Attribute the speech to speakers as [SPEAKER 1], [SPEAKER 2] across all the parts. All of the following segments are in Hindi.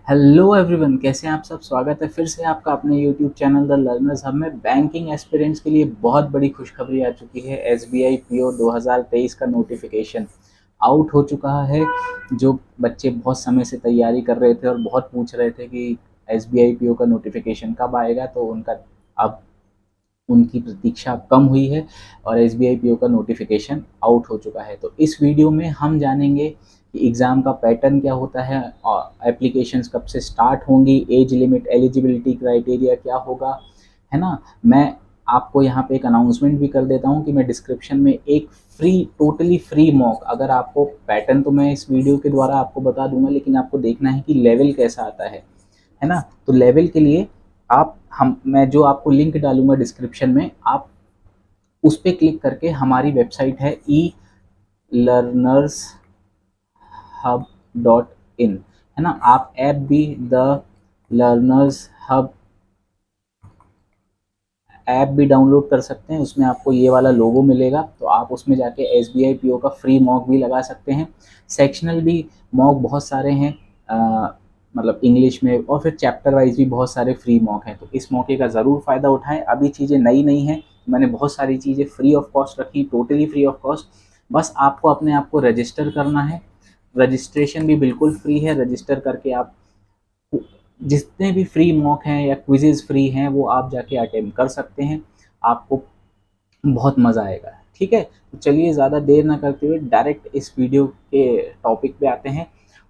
[SPEAKER 1] हेलो एवरीवन, कैसे हैं आप सब। स्वागत है फिर से आपका अपने YouTube channel the learners hub में। बैंकिंग एस्पिरेंट्स के लिए बहुत बड़ी खुशखबरी आ चुकी है। एसबीआई पीओ 2023 का नोटिफिकेशन आउट हो चुका है। जो बच्चे बहुत समय से तैयारी कर रहे थे और बहुत पूछ रहे थे कि एसबीआई पीओ का नोटिफिकेशन कब आएगा, तो उनका अब उनकी प्रतीक्षा कम हुई है और एसबीआई पीओ का नोटिफिकेशन आउट हो चुका है। तो इस वीडियो में हम जानेंगे कि एग्ज़ाम का पैटर्न क्या होता है और एप्लीकेशंस कब से स्टार्ट होंगी, एज लिमिट, एलिजिबिलिटी क्राइटेरिया क्या होगा, है ना। मैं आपको यहाँ पे एक अनाउंसमेंट भी कर देता हूँ कि मैं डिस्क्रिप्शन में एक टोटली फ्री मॉक, अगर आपको पैटर्न तो मैं इस वीडियो के द्वारा आपको बता दूंगा, लेकिन आपको देखना है कि लेवल कैसा आता है ना। तो लेवल के लिए आप हम मैं जो आपको लिंक डालूंगा डिस्क्रिप्शन में, आप उस पर क्लिक करके, हमारी वेबसाइट है e-learnershub.in, है ना। आप ऐप भी द लर्नर्स हब ऐप भी डाउनलोड कर सकते हैं। उसमें आपको ये वाला लोगो मिलेगा, तो आप उसमें जाके S B I P O का फ्री मॉक भी लगा सकते हैं। सेक्शनल भी मॉक बहुत सारे हैं, मतलब इंग्लिश में, और फिर चैप्टर वाइज भी बहुत सारे फ्री मॉक हैं। तो इस मौके का ज़रूर फ़ायदा उठाएं। अभी चीज़ें नई नई हैं, मैंने बहुत सारी चीज़ें फ्री ऑफ कॉस्ट रखी, टोटली फ्री ऑफ कॉस्ट। बस आपको अपने आप को रजिस्टर करना है। रजिस्ट्रेशन भी बिल्कुल फ्री है। रजिस्टर करके आप जितने भी फ्री मॉक हैं या क्विजेज फ्री हैं वो आप जाके अटेम्प्ट कर सकते हैं। आपको बहुत मज़ा आएगा, ठीक है। तो चलिए ज़्यादा देर ना करते हुए डायरेक्ट इस वीडियो के टॉपिक पे आते हैं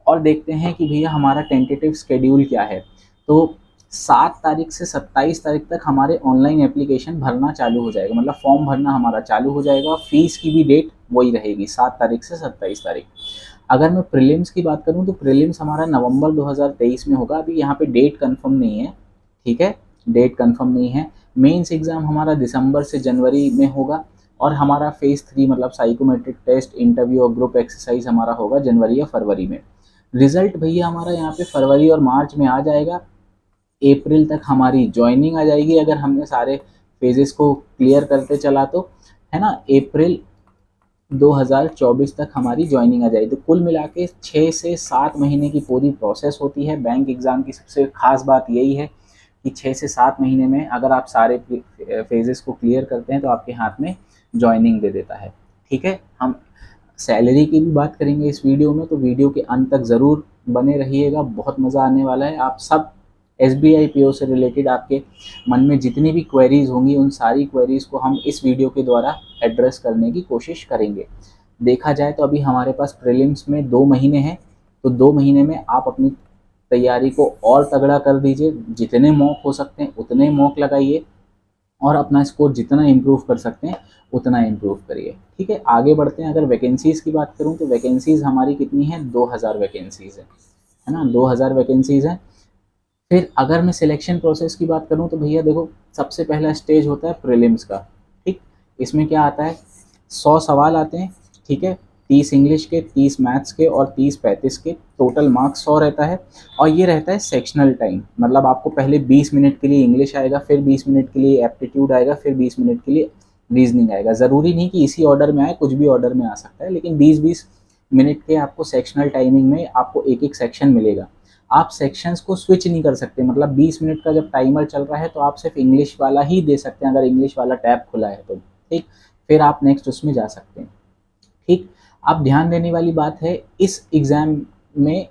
[SPEAKER 1] और देखते हैं कि भैया हमारा टेंटेटिव शेड्यूल क्या है। तो 7 तारीख से 27 तारीख तक हमारे ऑनलाइन एप्लीकेशन भरना चालू हो जाएगा, मतलब फॉर्म भरना हमारा चालू हो जाएगा। फीस की भी डेट वही रहेगी, 7 तारीख से 27 तारीख। अगर मैं प्रीलिम्स की बात करूं तो प्रीलिम्स हमारा नवंबर 2023 में होगा। अभी यहाँ पे डेट कंफर्म नहीं है, ठीक है, डेट कंफर्म नहीं है। मेंस एग्ज़ाम हमारा दिसंबर से जनवरी में होगा और हमारा फेज़ 3 मतलब साइकोमेट्रिक टेस्ट, इंटरव्यू और ग्रुप एक्सरसाइज हमारा होगा जनवरी या फरवरी में। रिजल्ट भैया हमारा यहाँ पे फरवरी और मार्च में आ जाएगा। अप्रैल तक हमारी ज्वाइनिंग आ जाएगी अगर हमने सारे फेजेस को क्लियर करते चला तो, है ना। अप्रैल 2024 तक हमारी ज्वाइनिंग आ जाएगी। तो कुल मिला के 6 से 7 महीने की पूरी प्रोसेस होती है। बैंक एग्ज़ाम की सबसे ख़ास बात यही है कि 6 से 7 महीने में अगर आप सारे फेजेस को क्लियर करते हैं तो आपके हाथ में ज्वाइनिंग दे देता है, ठीक है। हम सैलरी की भी बात करेंगे इस वीडियो में, तो वीडियो के अंत तक ज़रूर बने रहिएगा, बहुत मज़ा आने वाला है। आप सब S B I P O से रिलेटेड आपके मन में जितनी भी क्वेरीज होंगी उन सारी क्वेरीज को हम इस वीडियो के द्वारा एड्रेस करने की कोशिश करेंगे। देखा जाए तो अभी हमारे पास प्रीलिम्स में 2 महीने हैं, तो 2 महीने में आप अपनी तैयारी को और तगड़ा कर दीजिए। जितने मॉक हो सकते हैं उतने मॉक लगाइए और अपना स्कोर जितना इम्प्रूव कर सकते हैं उतना इम्प्रूव करिए, ठीक है। आगे बढ़ते हैं। अगर वैकेंसीज़ की बात करूं तो वैकेंसीज़ हमारी कितनी है, 2000 वैकेंसीज़ है ना, 2000 वैकेंसीज़ हैं। फिर अगर मैं सिलेक्शन प्रोसेस की बात करूं तो भैया देखो, सबसे पहला स्टेज होता है प्रीलिम्स का, ठीक। इसमें क्या आता है, 100 सवाल आते हैं, ठीक है। 30 इंग्लिश के, 30 मैथ्स के और 30 35 के, टोटल मार्क्स 100 रहता है। और ये रहता है सेक्शनल टाइम, मतलब आपको पहले 20 मिनट के लिए इंग्लिश आएगा, फिर 20 मिनट के लिए एप्टीट्यूड आएगा, फिर 20 मिनट के लिए रीजनिंग आएगा। ज़रूरी नहीं कि इसी ऑर्डर में आए, कुछ भी ऑर्डर में आ सकता है, लेकिन 20-20 मिनट के आपको सेक्शनल टाइमिंग में आपको एक एक सेक्शन मिलेगा। आप सेक्शंस को स्विच नहीं कर सकते, मतलब 20 मिनट का जब टाइमर चल रहा है तो आप सिर्फ इंग्लिश वाला ही दे सकते हैं, अगर इंग्लिश वाला टैब खुला है तो, ठीक। फिर आप नेक्स्ट उसमें जा सकते हैं, ठीक। अब ध्यान देने वाली बात है, इस एग्ज़ाम में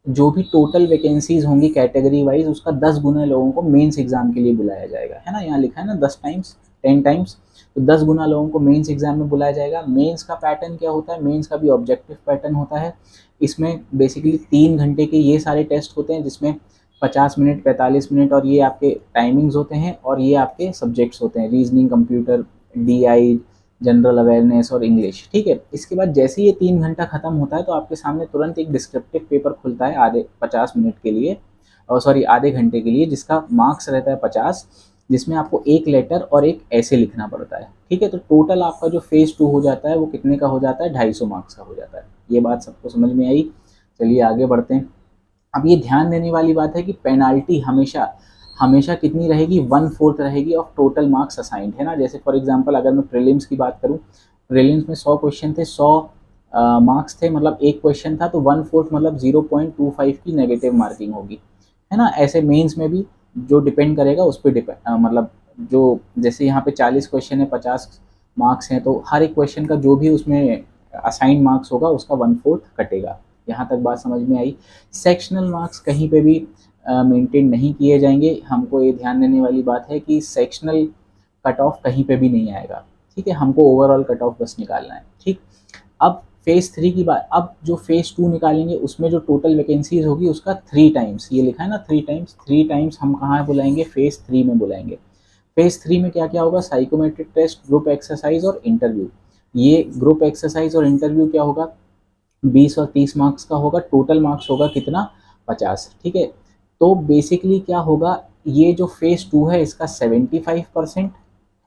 [SPEAKER 1] जो भी टोटल वैकेंसीज होंगी कैटेगरी वाइज, उसका 10 गुना लोगों को मेंस एग्जाम के लिए बुलाया जाएगा, है ना। यहाँ लिखा है ना 10 टाइम्स, 10 टाइम्स, तो 10 गुना लोगों को मेंस एग्जाम में बुलाया जाएगा। मेंस का पैटर्न क्या होता है, मेंस का भी ऑब्जेक्टिव पैटर्न होता है। इसमें बेसिकली 3 घंटे के ये सारे टेस्ट होते हैं, जिसमें 50 मिनट, 45 मिनट और ये आपके टाइमिंग्स होते हैं, और ये आपके सब्जेक्ट्स होते हैं, reasoning, computer, D I, general awareness और इंग्लिश, ठीक है। इसके बाद जैसे ही ये 3 घंटा खत्म होता है तो आपके सामने तुरंत एक डिस्क्रिप्टिव पेपर खुलता है आधे 50 मिनट के लिए, और सॉरी आधे घंटे के लिए, जिसका मार्क्स रहता है 50, जिसमें आपको एक लेटर और एक ऐसे लिखना पड़ता है, ठीक है। तो टोटल आपका जो फेज 2 हो जाता है वो कितने का हो जाता है, 250 मार्क्स का हो जाता है। ये बात सबको समझ में आई। चलिए आगे बढ़ते हैं। अब ये ध्यान देने वाली बात है कि पेनाल्टी हमेशा हमेशा कितनी रहेगी, 1/4 रहेगी ऑफ टोटल मार्क्स असाइंड, है ना। जैसे फॉर एग्जांपल अगर मैं प्रीलिम्स की बात करूं, प्रीलिम्स में 100 क्वेश्चन थे, 100 मार्क्स थे, मतलब एक क्वेश्चन था तो 1/4 मतलब 0.25 की नेगेटिव मार्किंग होगी, है ना। ऐसे मेंस में भी जो डिपेंड करेगा उस पर मतलब जो जैसे यहाँ पे 40 क्वेश्चन है, 50 मार्क्स हैं, तो हर एक क्वेश्चन का जो भी उसमें असाइन मार्क्स होगा उसका 1/4 कटेगा। यहाँ तक बात समझ में आई। सेक्शनल मार्क्स कहीं पे भी मेंटेन नहीं किए जाएंगे। हमको ये ध्यान देने वाली बात है कि सेक्शनल कट ऑफ कहीं पे भी नहीं आएगा, ठीक है। हमको ओवरऑल कट ऑफ बस निकालना है, ठीक। अब फेज 3 की बात, अब जो फेज 2 निकालेंगे उसमें जो टोटल वैकेंसीज होगी उसका 3 टाइम्स, ये लिखा है ना 3 टाइम्स, 3 टाइम्स हम कहाँ बुलाएंगे, फेज 3 में बुलाएंगे। फेज 3 में क्या क्या होगा, साइकोमेट्रिक टेस्ट, ग्रुप एक्सरसाइज और इंटरव्यू। ये ग्रुप एक्सरसाइज और इंटरव्यू क्या होगा, 20 और 30 मार्क्स का होगा, टोटल मार्क्स होगा कितना, 50, ठीक है। तो बेसिकली क्या होगा, ये जो फेज 2 है इसका 75%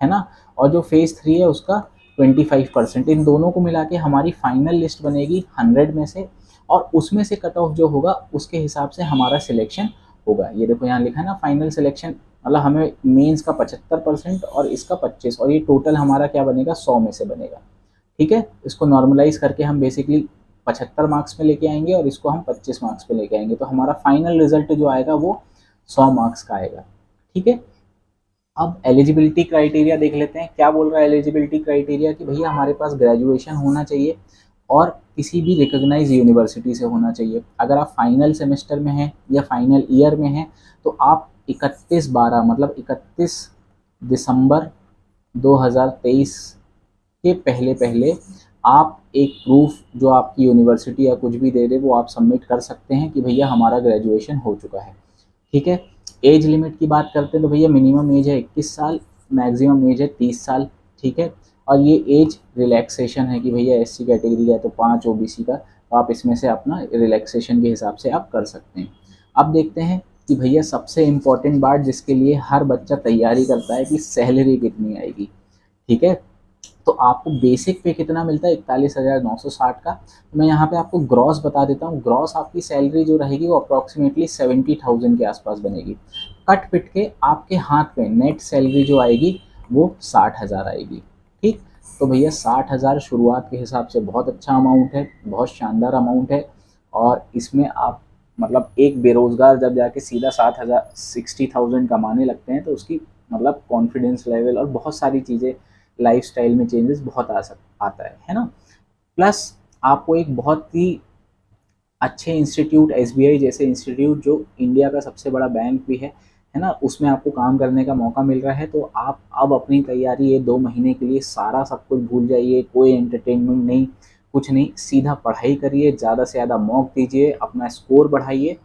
[SPEAKER 1] है ना, और जो फेज 3 है उसका 25%। इन दोनों को मिला के हमारी फाइनल लिस्ट बनेगी 100 में से, और उसमें से कट ऑफ जो होगा उसके हिसाब से हमारा सिलेक्शन होगा। ये देखो यहाँ लिखा है ना, फाइनल सिलेक्शन, मतलब हमें मेंस का 75% और इसका 25, और ये टोटल हमारा क्या बनेगा, 100 में से बनेगा, ठीक है। इसको नॉर्मलाइज करके हम बेसिकली 75 मार्क्स में लेके आएंगे और इसको हम 25 मार्क्स पे लेके आएंगे, तो हमारा फाइनल रिजल्ट जो आएगा वो 100 मार्क्स का आएगा, ठीक है। अब एलिजिबिलिटी क्राइटेरिया देख लेते हैं, क्या बोल रहा है एलिजिबिलिटी क्राइटेरिया, कि भैया हमारे पास ग्रेजुएशन होना चाहिए और किसी भी रिकॉग्नाइज यूनिवर्सिटी से होना चाहिए। अगर आप फाइनल सेमेस्टर में हैं या फाइनल ईयर में हैं तो आप 31/12 मतलब 31 दिसंबर 2023 के पहले पहले आप एक प्रूफ जो आपकी यूनिवर्सिटी या कुछ भी दे दे वो आप सबमिट कर सकते हैं कि भैया हमारा ग्रेजुएशन हो चुका है, ठीक है। एज लिमिट की बात करते हैं तो भैया मिनिमम एज है 21 साल, मैक्सिमम एज है 30 साल, ठीक है। और ये एज रिलैक्सेशन है कि भैया एससी कैटेगरी का है तो 5, ओबीसी का, तो आप इसमें से अपना रिलैक्सेशन के हिसाब से आप कर सकते हैं। अब देखते हैं कि भैया सबसे इम्पोर्टेंट बात जिसके लिए हर बच्चा तैयारी करता है कि सैलरी कितनी आएगी, ठीक है। तो आपको बेसिक पे कितना मिलता है, 41,960 का। तो मैं यहाँ पे आपको ग्रॉस बता देता हूँ। ग्रॉस आपकी सैलरी जो रहेगी वो अप्रॉक्सीमेटली 70,000 के आसपास बनेगी। कट पिट के आपके हाथ पे नेट सैलरी जो आएगी वो 60,000 आएगी, ठीक। तो भैया 60,000 शुरुआत के हिसाब से बहुत अच्छा अमाउंट है, बहुत शानदार अमाउंट है। और इसमें आप मतलब एक बेरोजगार जब जाके सीधा 60,000 कमाने लगते हैं तो उसकी मतलब कॉन्फिडेंस लेवल और बहुत सारी चीज़ें लाइफस्टाइल में चेंजेस बहुत आता है ना। प्लस आपको एक बहुत ही अच्छे इंस्टीट्यूट, एसबीआई जैसे इंस्टीट्यूट जो इंडिया का सबसे बड़ा बैंक भी है ना, उसमें आपको काम करने का मौका मिल रहा है। तो आप अब अपनी तैयारी ये 2 महीने के लिए सारा सब कुछ भूल जाइए, कोई एंटरटेनमेंट नहीं, कुछ नहीं, सीधा पढ़ाई करिए, ज़्यादा से ज़्यादा मॉक दीजिए, अपना स्कोर बढ़ाइए,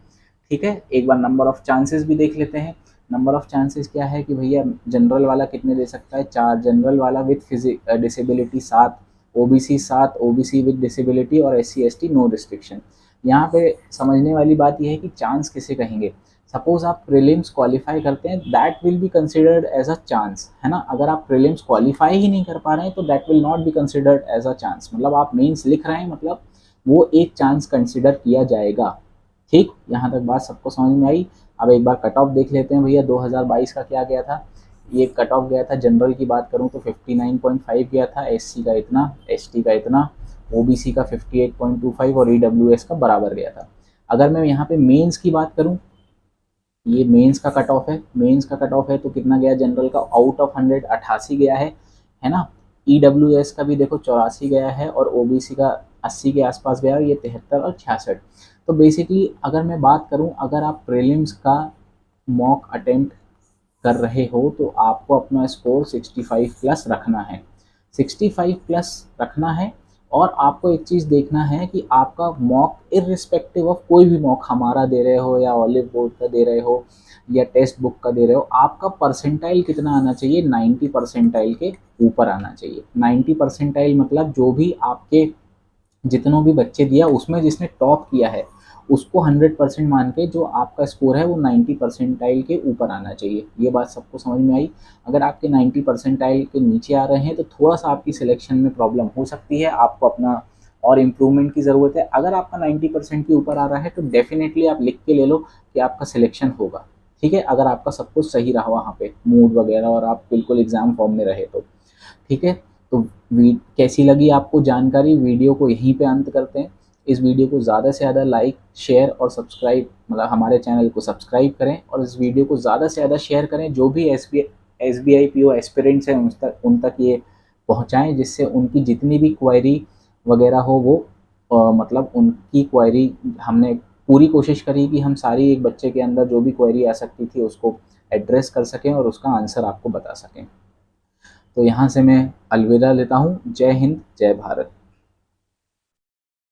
[SPEAKER 1] ठीक है। एक बार नंबर ऑफ चांसेस भी देख लेते हैं। नंबर ऑफ चांसेस क्या है कि भैया जनरल वाला कितने दे सकता है, 4, जनरल वाला with disability 7, OBC 7, OBC with disability और एससी एसटी नो रिस्ट्रिक्शन। यहाँ पे समझने वाली बात यह है कि चांस किसे कहेंगे। सपोज आप प्रीलिम्स क्वालिफाई करते हैं, that will be considered as a chance, है ना। अगर आप प्रीलिम्स क्वालिफाई ही नहीं कर पा रहे हैं तो that will not be considered as a chance, मतलब आप मेंस लिख रहे हैं मतलब वो एक चांस कंसिडर किया जाएगा, ठीक। यहाँ तक बात सबको समझ में आई। अब एक बार कट ऑफ देख लेते हैं भैया 2022 का क्या गया था। ये कट ऑफ गया था, जनरल की बात करूँ तो 59.5 गया था, एससी का इतना, एसटी का इतना, ओबीसी का 58.25 और ईडब्ल्यूएस का बराबर गया था। अगर मैं यहाँ पे मेंस की बात करूँ, ये मेंस का कट ऑफ है, मेंस का कट ऑफ है तो कितना गया, जनरल का आउट ऑफ 100 88 गया है ना। ईडब्ल्यूएस का भी देखो 84 गया है और ओबीसी का 80 के आसपास गया है, ये 73 और 66। तो बेसिकली अगर मैं बात करूं, अगर आप प्रीलिम्स का मॉक अटेम्प्ट कर रहे हो तो आपको अपना स्कोर 65 प्लस रखना है, 65 प्लस रखना है। और आपको एक चीज़ देखना है कि आपका मॉक इररिस्पेक्टिव ऑफ कोई भी मॉक हमारा दे रहे हो या ऑलिव बोर्ड का दे रहे हो या टेक्स्ट बुक का दे रहे हो, आपका परसेंटाइल कितना आना चाहिए, 90 परसेंटाइल के ऊपर आना चाहिए। 90 परसेंटाइल मतलब जो भी आपके जितनों भी बच्चे दिया उसमें जिसने टॉप किया है उसको 100% मान के जो आपका स्कोर है वो 90 परसेंटाइल के ऊपर आना चाहिए। ये बात सबको समझ में आई। अगर आपके 90 परसेंटाइल के नीचे आ रहे हैं तो थोड़ा सा आपकी सिलेक्शन में प्रॉब्लम हो सकती है, आपको अपना और इम्प्रूवमेंट की ज़रूरत है। अगर आपका 90% के ऊपर आ रहा है तो डेफिनेटली आप लिख के ले लो कि आपका सिलेक्शन होगा, ठीक है। अगर आपका सब कुछ सही रहा वहाँ पे मूड वगैरह और आप बिल्कुल एग्जाम फॉर्म में रहे तो, ठीक है। तो कैसी लगी आपको जानकारी, वीडियो को यहीं पे अंत करते हैं। इस वीडियो को ज़्यादा से ज़्यादा लाइक, शेयर और सब्सक्राइब, मतलब हमारे चैनल को सब्सक्राइब करें और इस वीडियो को ज़्यादा से ज़्यादा शेयर करें। जो भी SBI PO एस्पिरेंट्स हैं उन तक ये पहुँचाएँ, जिससे उनकी जितनी भी क्वेरी वगैरह हो वो मतलब उनकी क्वेरी, हमने पूरी कोशिश करी कि हम सारी एक बच्चे के अंदर जो भी क्वेरी आ सकती थी उसको एड्रेस कर सकें और उसका आंसर आपको बता सकें। तो यहाँ से मैं अलविदा लेता हूँ। जय हिंद, जय भारत।